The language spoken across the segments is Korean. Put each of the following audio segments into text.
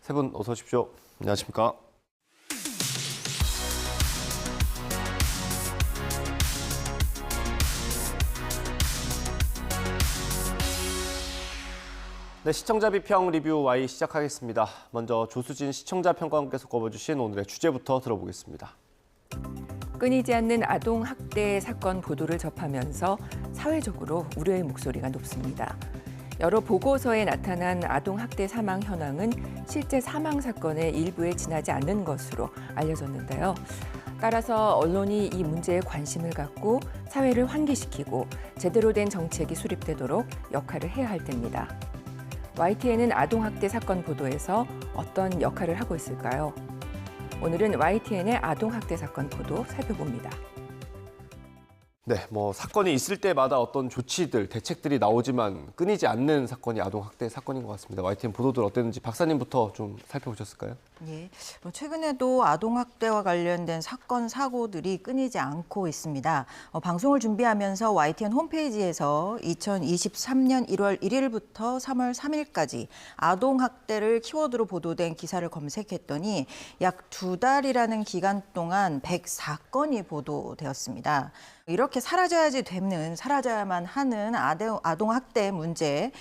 세 분 어서 오십시오. 안녕하십니까? 네, 시청자 비평 리뷰 Y 시작하겠습니다. 먼저 조수진 시청자 평가원께서 꼽아주신 오늘의 주제부터 들어보겠습니다. 끊이지 않는 아동 학대 사건 보도를 접하면서 사회적으로 우려의 목소리가 높습니다. 여러 보고서에 나타난 아동 학대 사망 현황은 실제 사망 사건의 일부에 지나지 않는 것으로 알려졌는데요. 따라서 언론이 이 문제에 관심을 갖고 사회를 환기시키고 제대로 된 정책이 수립되도록 역할을 해야 할 때입니다. YTN은 아동 학대 사건 보도에서 어떤 역할을 하고 있을까요? 오늘은 YTN의 아동 학대 사건 보도 살펴봅니다. 네, 사건이 있을 때마다 어떤 조치들, 대책들이 나오지만 끊이지 않는 사건이 아동 학대 사건인 것 같습니다. YTN 보도들 어땠는지 박사님부터 좀 살펴보셨을까요? 예, 최근에도 아동학대와 관련된 사건, 사고들이 끊이지 않고 있습니다. 방송을 준비하면서 YTN 홈페이지에서 2023년 1월 1일부터 3월 3일까지 아동학대를 키워드로 보도된 기사를 검색했더니 약 2달이라는 기간 동안 104건이 보도되었습니다. 이렇게 사라져야만 하는 아동학대 문제,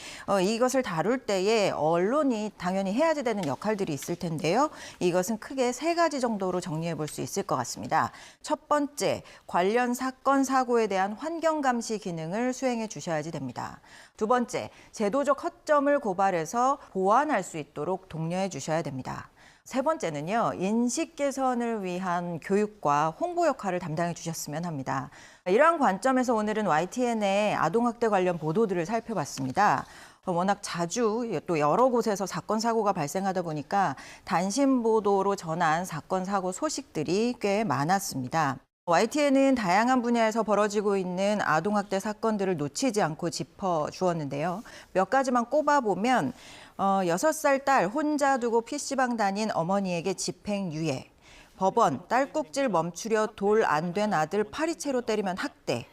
이것을 다룰 때에 언론이 당연히 해야지 되는 역할들이 있을 텐데요. 이것은 크게 3가지 정도로 정리해 볼 수 있을 것 같습니다. 첫 번째, 관련 사건, 사고에 대한 환경 감시 기능을 수행해 주셔야지 됩니다. 두 번째, 제도적 허점을 고발해서 보완할 수 있도록 독려해 주셔야 됩니다. 세 번째는요, 인식 개선을 위한 교육과 홍보 역할을 담당해 주셨으면 합니다. 이러한 관점에서 오늘은 YTN의 아동학대 관련 보도들을 살펴봤습니다. 워낙 자주 또 여러 곳에서 사건, 사고가 발생하다 보니까 단신 보도로 전한 사건, 사고 소식들이 꽤 많았습니다. YTN은 다양한 분야에서 벌어지고 있는 아동학대 사건들을 놓치지 않고 짚어주었는데요. 몇 가지만 꼽아보면 6살 딸 혼자 두고 PC방 다닌 어머니에게 집행유예, 법원 딸꾹질 멈추려 돌 안 된 아들 파리채로 때리면 학대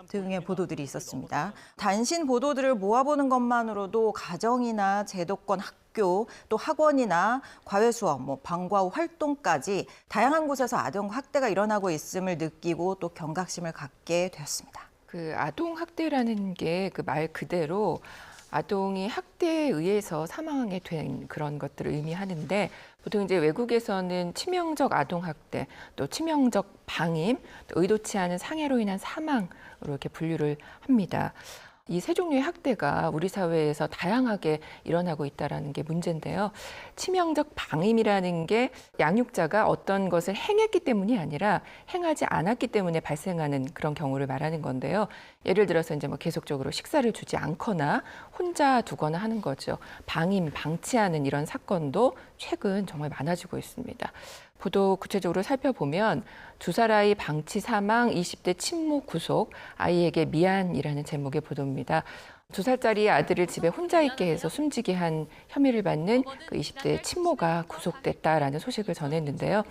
등의 보도들이 있었습니다. 단신 보도들을 모아보는 것만으로도 가정이나 제도권, 학교, 또 학원이나 과외 수업, 방과 후 활동까지 다양한 곳에서 아동 학대가 일어나고 있음을 느끼고 또 경각심을 갖게 되었습니다. 그 아동 학대라는 게 그 말 그대로 아동이 학대에 의해서 사망하게 된 그런 것들을 의미하는데 보통 이제 외국에서는 치명적 아동 학대, 또 치명적 방임, 또 의도치 않은 상해로 인한 사망으로 이렇게 분류를 합니다. 이 세 종류의 학대가 우리 사회에서 다양하게 일어나고 있다는 게 문제인데요. 치명적 방임이라는 게 양육자가 어떤 것을 행했기 때문이 아니라 행하지 않았기 때문에 발생하는 그런 경우를 말하는 건데요. 예를 들어서 이제 계속적으로 식사를 주지 않거나 혼자 두거나 하는 거죠. 방임, 방치하는 이런 사건도 최근 정말 많아지고 있습니다. 보도 구체적으로 살펴보면 2살 아이 방치 사망, 20대 친모 구속, 아이에게 미안이라는 제목의 보도입니다. 2살짜리 아들을 집에 혼자 있게 해서 숨지게 한 혐의를 받는 그 20대 친모가 구속됐다라는 소식을 전했는데요.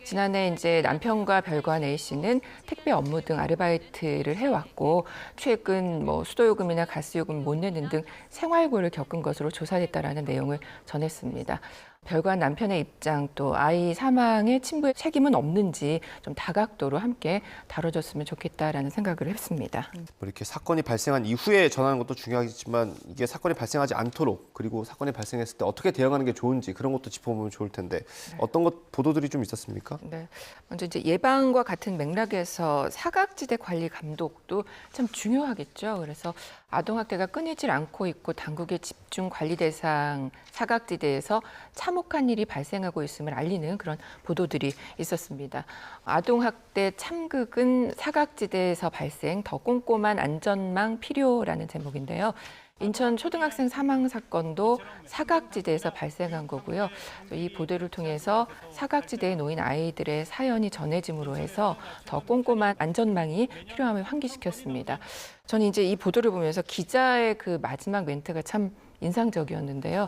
지난해 이제 남편과 별관 A씨는 택배 업무 등 아르바이트를 해왔고 최근 수도요금이나 가스요금 못 내는 등 생활고를 겪은 것으로 조사됐다라는 내용을 전했습니다. 별관 남편의 입장 또 아이 사망에 친부의 책임은 없는지 좀 다각도로 함께 다뤄줬으면 좋겠다라는 생각을 했습니다. 이렇게 사건이 발생한 이후에 전하는 것도 중요하겠지만 이게 사건이 발생하지 않도록 그리고 사건이 발생했을 때 어떻게 대응하는 게 좋은지 그런 것도 짚어보면 좋을 텐데 어떤 것 보도들이 좀 있었습니까? 네, 먼저 이제 예방과 같은 맥락에서 사각지대 관리 감독도 참 중요하겠죠. 그래서 아동학대가 끊이질 않고 있고 당국의 집중 관리 대상 사각지대에서 참혹한 일이 발생하고 있음을 알리는 그런 보도들이 있었습니다. 아동학대 참극은 사각지대에서 발생, 더 꼼꼼한 안전망 필요라는 제목인데요. 인천 초등학생 사망 사건도 사각지대에서 발생한 거고요. 이 보도를 통해서 사각지대에 놓인 아이들의 사연이 전해짐으로 해서 더 꼼꼼한 안전망이 필요함을 환기시켰습니다. 저는 이제 이 보도를 보면서 기자의 그 마지막 멘트가 참 인상적이었는데요.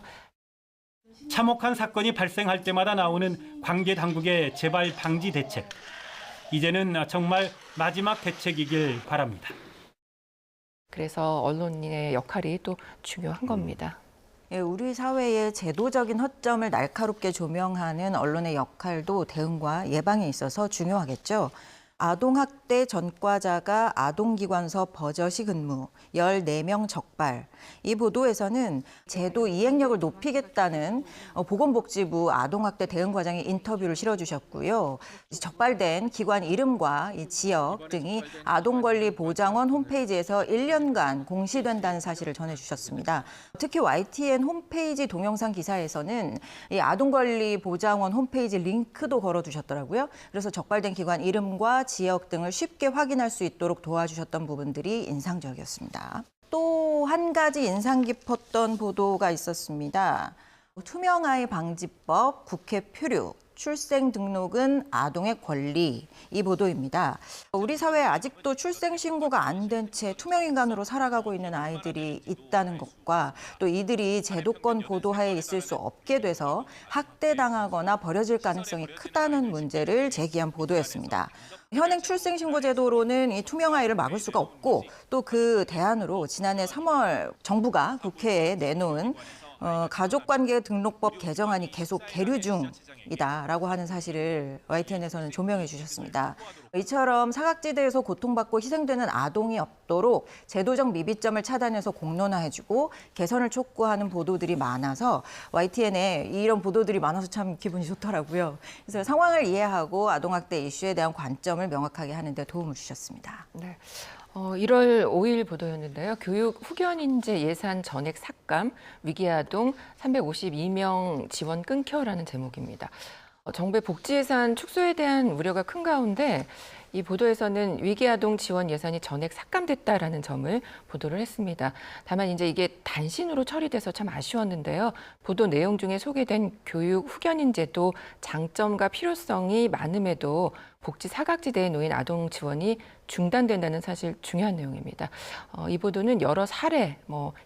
참혹한 사건이 발생할 때마다 나오는 관계 당국의 재발 방지 대책. 이제는 정말 마지막 대책이길 바랍니다. 그래서 언론인의 역할이 또 중요한 겁니다. 예, 우리 사회의 제도적인 허점을 날카롭게 조명하는 언론의 역할도 대응과 예방에 있어서 중요하겠죠. 아동학대 전과자가 아동기관서 버젓이 근무, 14명 적발. 이 보도에서는 제도 이행력을 높이겠다는 보건복지부 아동학대 대응과장의 인터뷰를 실어주셨고요. 적발된 기관 이름과 이 지역 등이 아동권리보장원 홈페이지에서 1년간 공시된다는 사실을 전해주셨습니다. 특히 YTN 홈페이지 동영상 기사에서는 이 아동권리보장원 홈페이지 링크도 걸어두셨더라고요. 그래서 적발된 기관 이름과 지역 등을 쉽게 확인할 수 있도록 도와주셨던 부분들이 인상적이었습니다. 또 한 가지 인상 깊었던 보도가 있었습니다. 투명아이 방지법 국회 표류. 출생 등록은 아동의 권리, 이 보도입니다. 우리 사회에 아직도 출생 신고가 안 된 채 투명 인간으로 살아가고 있는 아이들이 있다는 것과 또 이들이 제도권 보도하에 있을 수 없게 돼서 학대당하거나 버려질 가능성이 크다는 문제를 제기한 보도였습니다. 현행 출생신고제도로는 이 투명아이를 막을 수가 없고 또 그 대안으로 지난해 3월 정부가 국회에 내놓은 가족관계 등록법 개정안이 계속 계류 중이다라고 하는 사실을 YTN에서는 조명해 주셨습니다. 이처럼 사각지대에서 고통받고 희생되는 아동이 없도록 제도적 미비점을 차단해서 공론화해주고 개선을 촉구하는 보도들이 많아서 YTN에 이런 보도들이 많아서 참 기분이 좋더라고요. 그래서 상황을 이해하고 아동학대 이슈에 대한 관점을 명확하게 하는 데 도움을 주셨습니다. 네. 1월 5일 보도였는데요. 교육 후견인재 예산 전액 삭감, 위기아동 352명 지원 끊겨라는 제목입니다. 정부의 복지 예산 축소에 대한 우려가 큰 가운데 이 보도에서는 위기아동 지원 예산이 전액 삭감됐다라는 점을 보도를 했습니다. 다만 이제 이게 단신으로 처리돼서 참 아쉬웠는데요. 보도 내용 중에 소개된 교육 후견인제도 장점과 필요성이 많음에도 복지 사각지대에 놓인 아동 지원이 중단된다는 사실 중요한 내용입니다. 이 보도는 여러 사례,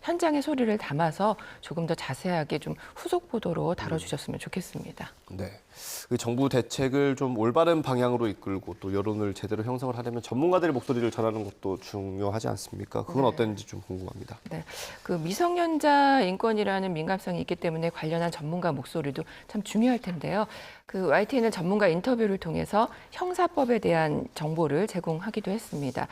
현장의 소리를 담아서 조금 더 자세하게 좀 후속 보도로 다뤄주셨으면 좋겠습니다. 네, 그 정부 대책을 좀 올바른 방향으로 이끌고 또 여론을 제대로 형성을 하려면 전문가들의 목소리를 전하는 것도 중요하지 않습니까? 그건 네. 어땠는지 좀 궁금합니다. 네, 그 미성년자 인권이라는 민감성이 있기 때문에 관련한 전문가 목소리도 참 중요할 텐데요. 그 YTN은 전문가 인터뷰를 통해서 형사법에 대한 정보를 제공하기도 했습니다.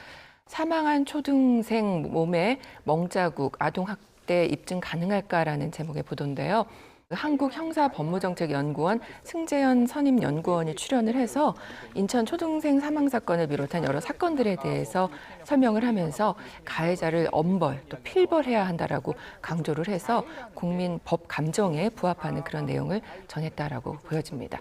사망한 초등생 몸에 멍자국, 아동학대 입증 가능할까라는 제목의 보도인데요. 한국형사법무정책연구원 승재현 선임연구원이 출연을 해서 인천 초등생 사망 사건을 비롯한 여러 사건들에 대해서 설명을 하면서 가해자를 엄벌 또 필벌해야 한다라고 강조를 해서 국민 법 감정에 부합하는 그런 내용을 전했다라고 보여집니다.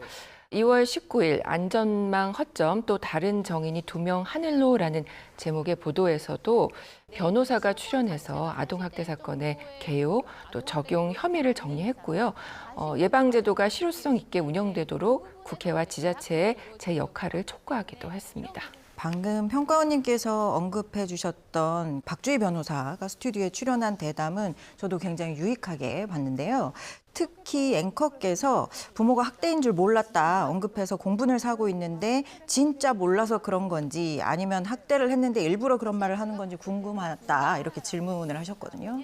2월 19일 안전망 허점 또 다른 정인이 2명 하늘로라는 제목의 보도에서도 변호사가 출연해서 아동학대 사건의 개요 또 적용 혐의를 정리했고요. 예방제도가 실효성 있게 운영되도록 국회와 지자체의 제 역할을 촉구하기도 했습니다. 방금 평가원님께서 언급해 주셨던 박주희 변호사가 스튜디오에 출연한 대담은 저도 굉장히 유익하게 봤는데요. 특히 앵커께서 부모가 학대인 줄 몰랐다 언급해서 공분을 사고 있는데 진짜 몰라서 그런 건지 아니면 학대를 했는데 일부러 그런 말을 하는 건지 궁금하다 이렇게 질문을 하셨거든요.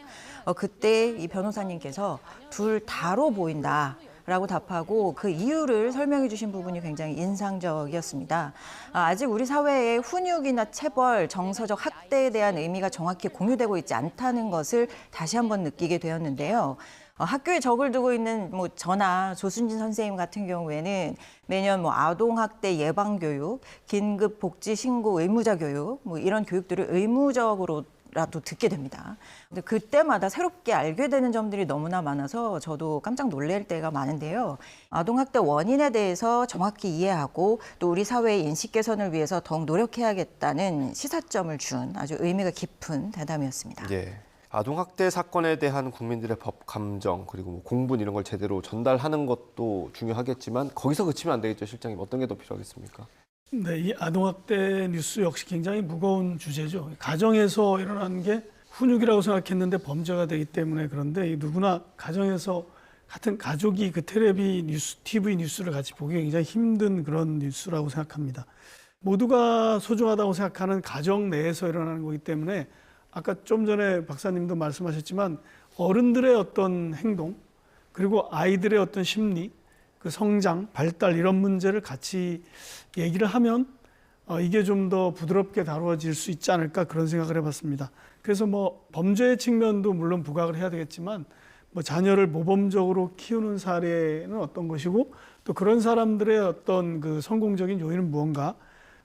그때 이 변호사님께서 둘 다로 보인다. 라고 답하고 그 이유를 설명해 주신 부분이 굉장히 인상적이었습니다. 아직 우리 사회에 훈육이나 체벌, 정서적 학대에 대한 의미가 정확히 공유되고 있지 않다는 것을 다시 한번 느끼게 되었는데요. 학교에 적을 두고 있는 저나 조순진 선생님 같은 경우에는 매년 아동학대 예방교육, 긴급복지신고 의무자 교육 이런 교육들을 의무적으로 라도 듣게 됩니다. 근데 그때마다 새롭게 알게 되는 점들이 너무나 많아서 저도 깜짝 놀랄 때가 많은데요. 아동학대 원인에 대해서 정확히 이해하고 또 우리 사회의 인식 개선을 위해서 더욱 노력해야겠다는 시사점을 준 아주 의미가 깊은 대담이었습니다. 예. 아동학대 사건에 대한 국민들의 법 감정 그리고 공분 이런 걸 제대로 전달하는 것도 중요하겠지만 거기서 그치면 안 되겠죠, 실장님. 어떤 게 더 필요하겠습니까? 네, 이 아동학대 뉴스 역시 굉장히 무거운 주제죠. 가정에서 일어나는 게 훈육이라고 생각했는데 범죄가 되기 때문에 그런데 누구나 가정에서 같은 가족이 그 텔레비 뉴스, TV 뉴스를 같이 보기 굉장히 힘든 그런 뉴스라고 생각합니다. 모두가 소중하다고 생각하는 가정 내에서 일어나는 거기 때문에 아까 좀 전에 박사님도 말씀하셨지만 어른들의 어떤 행동 그리고 아이들의 어떤 심리, 그 성장, 발달 이런 문제를 같이 얘기를 하면 이게 좀 더 부드럽게 다루어질 수 있지 않을까 그런 생각을 해봤습니다. 그래서 뭐 범죄의 측면도 물론 부각을 해야 되겠지만 뭐 자녀를 모범적으로 키우는 사례는 어떤 것이고 또 그런 사람들의 어떤 그 성공적인 요인은 무언가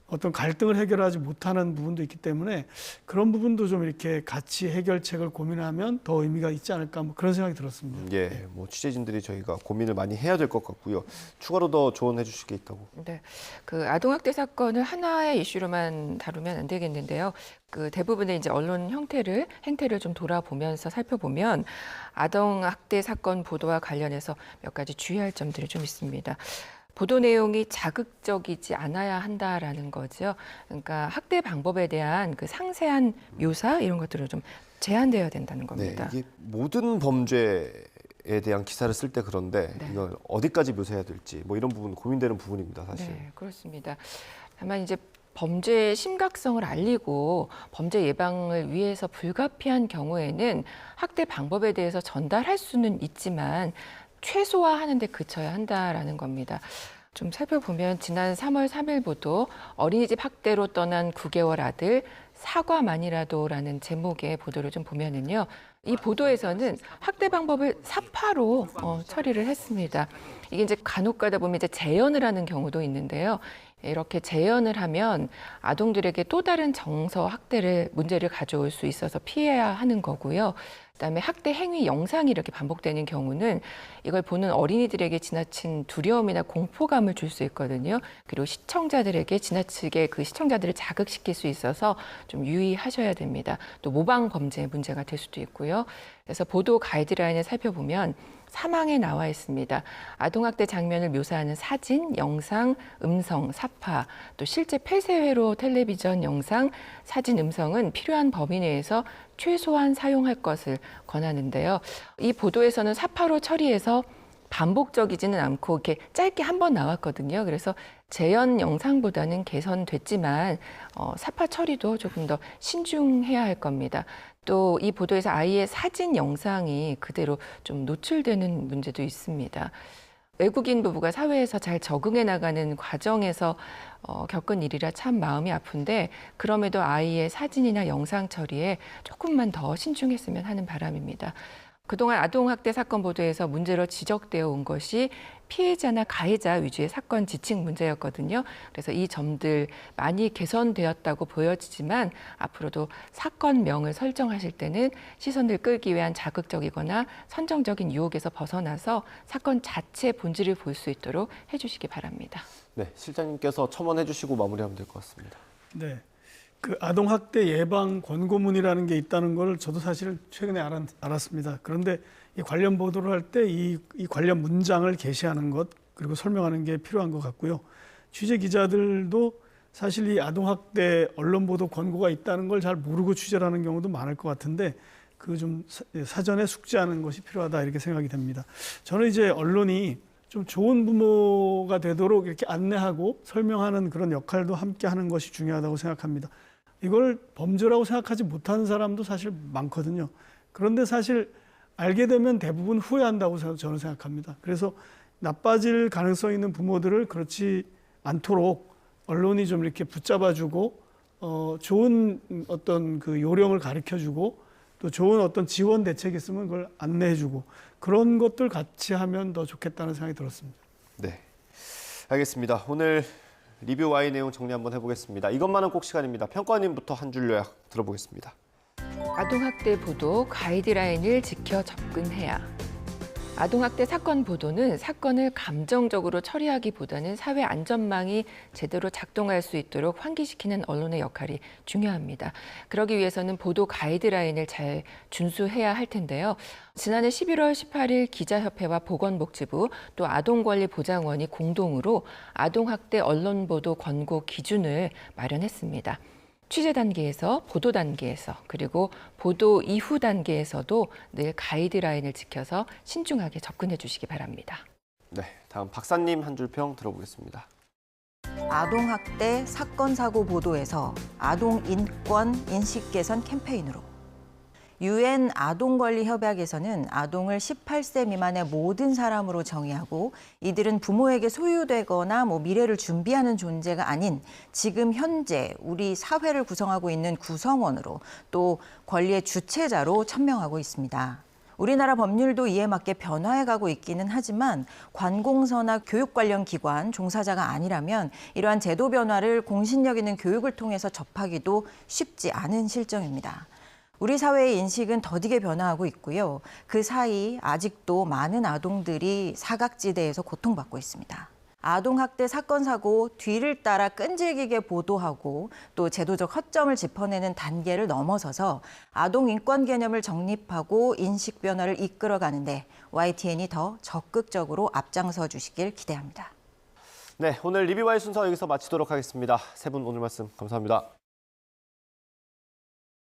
어떤 갈등을 해결하지 못하는 부분도 있기 때문에 그런 부분도 좀 이렇게 같이 해결책을 고민하면 더 의미가 있지 않을까 뭐 그런 생각이 들었습니다. 예, 뭐 취재진들이 저희가 고민을 많이 해야 될 것 같고요. 추가로 더 조언해 주실 게 있다고. 네, 그 아동학대 사건을 하나의 이슈로만 다루면 안 되겠는데요. 그 대부분의 이제 언론 행태를 좀 돌아보면서 살펴보면 아동학대 사건 보도와 관련해서 몇 가지 주의할 점들이 좀 있습니다. 보도 내용이 자극적이지 않아야 한다라는 거죠. 그러니까 학대 방법에 대한 그 상세한 묘사 이런 것들은 좀 제한되어야 된다는 겁니다. 네, 이게 모든 범죄에 대한 기사를 쓸 때 그런데 네. 이걸 어디까지 묘사해야 될지 뭐 이런 부분 고민되는 부분입니다, 사실. 네, 그렇습니다. 다만 이제 범죄의 심각성을 알리고 범죄 예방을 위해서 불가피한 경우에는 학대 방법에 대해서 전달할 수는 있지만 최소화하는 데 그쳐야 한다라는 겁니다. 좀 살펴보면 지난 3월 3일 보도 어린이집 학대로 떠난 9개월 아들 사과만이라도라는 제목의 보도를 좀 보면은요. 이 보도에서는 학대 방법을 사파로 처리를 했습니다. 이게 이제 간혹 가다 보면 이제 재연을 하는 경우도 있는데요. 이렇게 재연을 하면 아동들에게 또 다른 정서 문제를 가져올 수 있어서 피해야 하는 거고요. 그다음에 학대 행위 영상이 이렇게 반복되는 경우는 이걸 보는 어린이들에게 지나친 두려움이나 공포감을 줄 수 있거든요. 그리고 시청자들에게 지나치게 그 시청자들을 자극시킬 수 있어서 좀 유의하셔야 됩니다. 또 모방 범죄 문제가 될 수도 있고요. 그래서 보도 가이드라인을 살펴보면 사망에 나와 있습니다. 아동학대 장면을 묘사하는 사진, 영상, 음성, 사파, 또 실제 폐쇄회로 텔레비전 영상, 사진, 음성은 필요한 범위 내에서 최소한 사용할 것을 권하는데요. 이 보도에서는 사파로 처리해서 반복적이지는 않고 이렇게 짧게 한 번 나왔거든요. 그래서 재연 영상보다는 개선됐지만 사파 처리도 조금 더 신중해야 할 겁니다. 또 이 보도에서 아이의 사진 영상이 그대로 좀 노출되는 문제도 있습니다. 외국인 부부가 사회에서 잘 적응해 나가는 과정에서 겪은 일이라 참 마음이 아픈데 그럼에도 아이의 사진이나 영상 처리에 조금만 더 신중했으면 하는 바람입니다. 그동안 아동학대 사건 보도에서 문제로 지적되어 온 것이 피해자나 가해자 위주의 사건 지칭 문제였거든요. 그래서 이 점들 많이 개선되었다고 보여지지만 앞으로도 사건명을 설정하실 때는 시선을 끌기 위한 자극적이거나 선정적인 유혹에서 벗어나서 사건 자체 본질을 볼 수 있도록 해주시기 바랍니다. 네, 실장님께서 첨언해 주시고 마무리하면 될 것 같습니다. 네. 그 아동학대 예방 권고문이라는 게 있다는 걸 저도 사실 최근에 알았습니다. 그런데 이 관련 보도를 할 때 이 관련 문장을 게시하는 것 그리고 설명하는 게 필요한 것 같고요. 취재 기자들도 사실 이 아동학대 언론 보도 권고가 있다는 걸 잘 모르고 취재를 하는 경우도 많을 것 같은데 그 좀 사전에 숙지하는 것이 필요하다 이렇게 생각이 됩니다. 저는 이제 언론이 좀 좋은 부모가 되도록 이렇게 안내하고 설명하는 그런 역할도 함께 하는 것이 중요하다고 생각합니다. 이걸 범죄라고 생각하지 못하는 사람도 사실 많거든요. 그런데 사실 알게 되면 대부분 후회한다고 저는 생각합니다. 그래서 나빠질 가능성이 있는 부모들을 그렇지 않도록 언론이 좀 이렇게 붙잡아주고 좋은 어떤 그 요령을 가르쳐주고 또 좋은 어떤 지원 대책이 있으면 그걸 안내해주고 그런 것들 같이 하면 더 좋겠다는 생각이 들었습니다. 네, 알겠습니다. 오늘 리뷰 와이 내용 정리 한번 해보겠습니다. 이것만은 꼭 시간입니다. 평가원님부터 한 줄 요약 들어보겠습니다. 아동학대 보도 가이드라인을 지켜 접근해야. 아동학대 사건 보도는 사건을 감정적으로 처리하기보다는 사회 안전망이 제대로 작동할 수 있도록 환기시키는 언론의 역할이 중요합니다. 그러기 위해서는 보도 가이드라인을 잘 준수해야 할 텐데요. 지난해 11월 18일 기자협회와 보건복지부 또 아동권리보장원이 공동으로 아동학대 언론보도 권고 기준을 마련했습니다. 취재 단계에서, 보도 단계에서, 그리고 보도 이후 단계에서도 늘 가이드라인을 지켜서 신중하게 접근해 주시기 바랍니다. 네, 다음 박사님 한 줄 평 들어보겠습니다. 아동학대 사건 사고 보도에서 아동 인권 인식 개선 캠페인으로 UN 아동권리협약에서는 아동을 18세 미만의 모든 사람으로 정의하고 이들은 부모에게 소유되거나 미래를 준비하는 존재가 아닌 지금 현재 우리 사회를 구성하고 있는 구성원으로 또 권리의 주체자로 천명하고 있습니다. 우리나라 법률도 이에 맞게 변화해가고 있기는 하지만 관공서나 교육 관련 기관 종사자가 아니라면 이러한 제도 변화를 공신력 있는 교육을 통해서 접하기도 쉽지 않은 실정입니다. 우리 사회의 인식은 더디게 변화하고 있고요. 그 사이 아직도 많은 아동들이 사각지대에서 고통받고 있습니다. 아동학대 사건 사고 뒤를 따라 끈질기게 보도하고 또 제도적 허점을 짚어내는 단계를 넘어서서 아동 인권 개념을 정립하고 인식 변화를 이끌어가는데 YTN이 더 적극적으로 앞장서 주시길 기대합니다. 네, 오늘 리뷰와의 순서 여기서 마치도록 하겠습니다. 세 분 오늘 말씀 감사합니다.